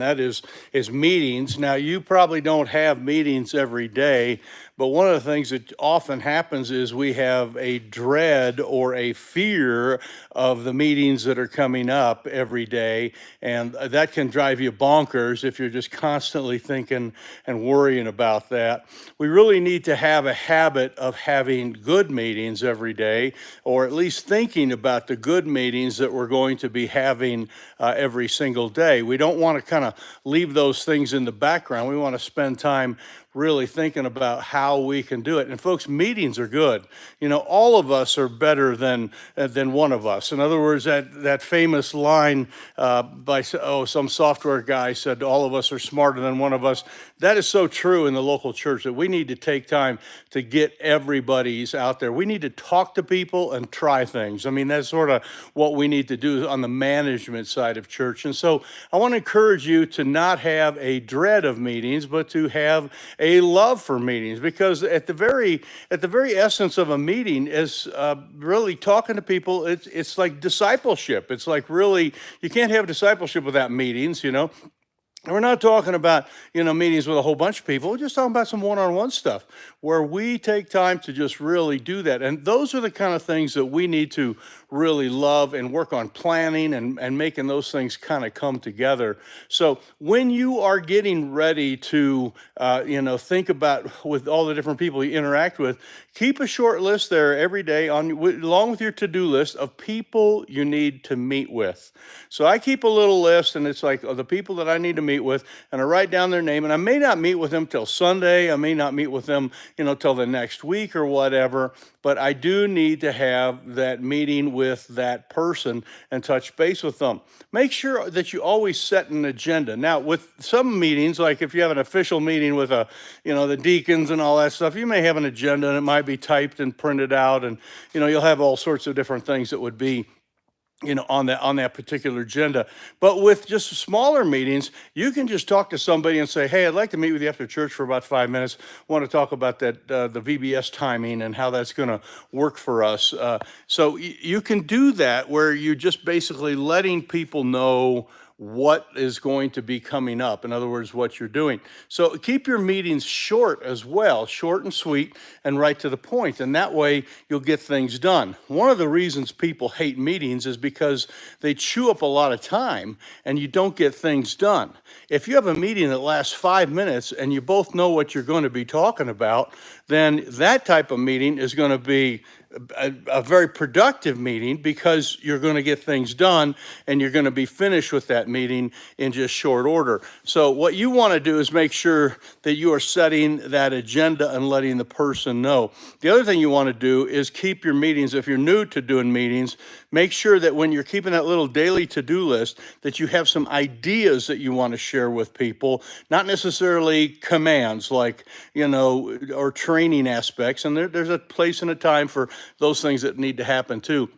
That is meetings. Now, you probably don't have meetings every day, but one of the things that often happens is we have a dread or a fear of the meetings that are coming up every day, and that can drive you bonkers if you're just constantly thinking and worrying about that. We really need to have a habit of having good meetings every day, or at least thinking about the good meetings that we're going to be having every single day. We don't want to kind of leave those things in the background. We want to spend time really thinking about how we can do it. And folks, meetings are good. You know, all of us are better than one of us. In other words, that famous line by some software guy said, "All of us are smarter than one of us." That is so true in the local church that we need to take time to get everybody's out there. We need to talk to people and try things. I mean, that's sort of what we need to do on the management side of church. And so I want to encourage you to not have a dread of meetings, but to have a love for meetings, because at the very essence of a meeting is really talking to people. It's like discipleship. It's like, really, you can't have discipleship without meetings, you know. And we're not talking about, meetings with a whole bunch of people. We're just talking about some one-on-one stuff where we take time to just really do that. And those are the kind of things that we need to really love and work on planning and making those things kind of come together. So when you are getting ready to, think about with all the different people you interact with, keep a short list there every day along with your to-do list of people you need to meet with. So I keep a little list, and it's like, the people that I need to meet with, and I write down their name. And I may not meet with them till Sunday. I may not meet with them, till the next week or whatever. But I do need to have that meeting with that person and touch base with them. Make sure that you always set an agenda. Now, with some meetings, like if you have an official meeting with the deacons and all that stuff, you may have an agenda, and it might be typed and printed out, and you'll have all sorts of different things that would be on that particular agenda. But with just smaller meetings, you can just talk to somebody and say, "Hey, I'd like to meet with you after church for about 5 minutes. Want to talk about that the VBS timing and how that's going to work for us." So you can do that, where you're just basically letting people know what is going to be coming up. In other words, what you're doing. So keep your meetings short as well, short and sweet, and right to the point. And that way you'll get things done. One of the reasons people hate meetings is because they chew up a lot of time and you don't get things done. If you have a meeting that lasts 5 minutes and you both know what you're going to be talking about, then that type of meeting is going to be a very productive meeting, because you're going to get things done and you're going to be finished with that meeting in just short order. So what you want to do is make sure that you are setting that agenda and letting the person know. The other thing you want to do is keep your meetings, if you're new to doing meetings, make sure that when you're keeping that little daily to-do list, that you have some ideas that you want to share with people, not necessarily commands like, or training aspects. And there's a place and a time for those things that need to happen too.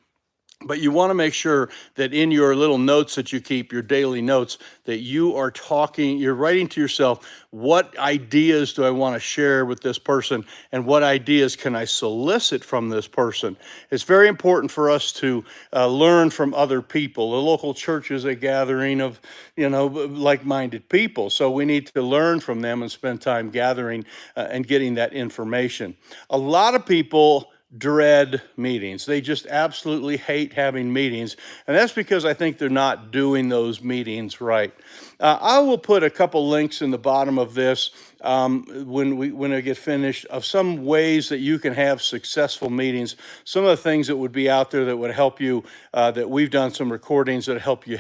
But you want to make sure that in your little notes that you keep, your daily notes, that you're writing to yourself, what ideas do I want to share with this person, and what ideas can I solicit from this person? It's very important for us to learn from other people. The local church is a gathering of, like-minded people. So we need to learn from them and spend time gathering and getting that information. A lot of people dread meetings. They just absolutely hate having meetings. And that's because I think they're not doing those meetings right. I will put a couple links in the bottom of this when I get finished, of some ways that you can have successful meetings. Some of the things that would be out there that would help you, that we've done some recordings that help you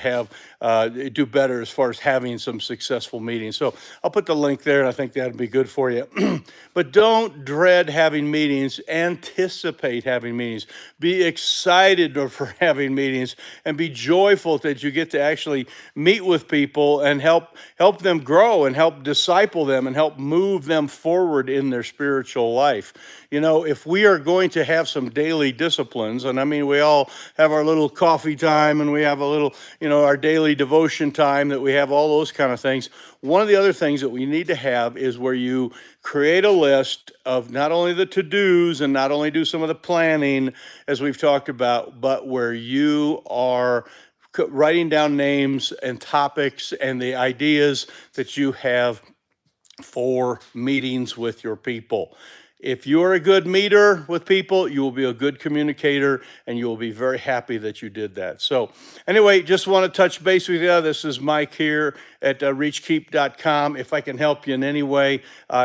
do better as far as having some successful meetings. So I'll put the link there, and I think that'd be good for you. But don't dread having meetings. Anticipate having meetings. Be excited for having meetings, and be joyful that you get to actually meet with people and help them grow and help disciple them and help move them forward in their spiritual life. If we are going to have some daily disciplines, and I mean, we all have our little coffee time, and we have a little, our daily devotion time, that we have all those kind of things. One of the other things that we need to have is where you create a list of not only the to-dos and not only do some of the planning, as we've talked about, but where you are writing down names and topics and the ideas that you have for meetings with your people. If you're a good meter with people, you will be a good communicator and you will be very happy that you did that. So, anyway, just want to touch base with you. This is Mike here at reachkeep.com. If I can help you in any way,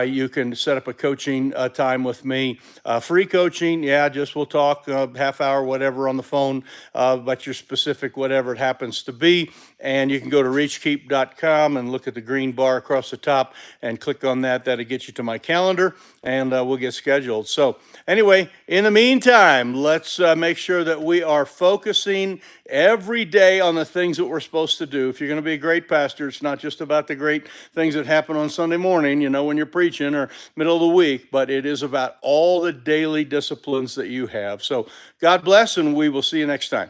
you can set up a coaching time with me. Free coaching, yeah, just we'll talk half hour, whatever on the phone about your specific whatever it happens to be. And you can go to reachkeep.com and look at the green bar across the top and click on that. That'll get you to my calendar and we'll get scheduled. So anyway, in the meantime, let's make sure that we are focusing every day on the things that we're supposed to do. If you're going to be a great pastor, it's not just about the great things that happen on Sunday morning, you know, when you're preaching or middle of the week, but it is about all the daily disciplines that you have. So God bless, and we will see you next time.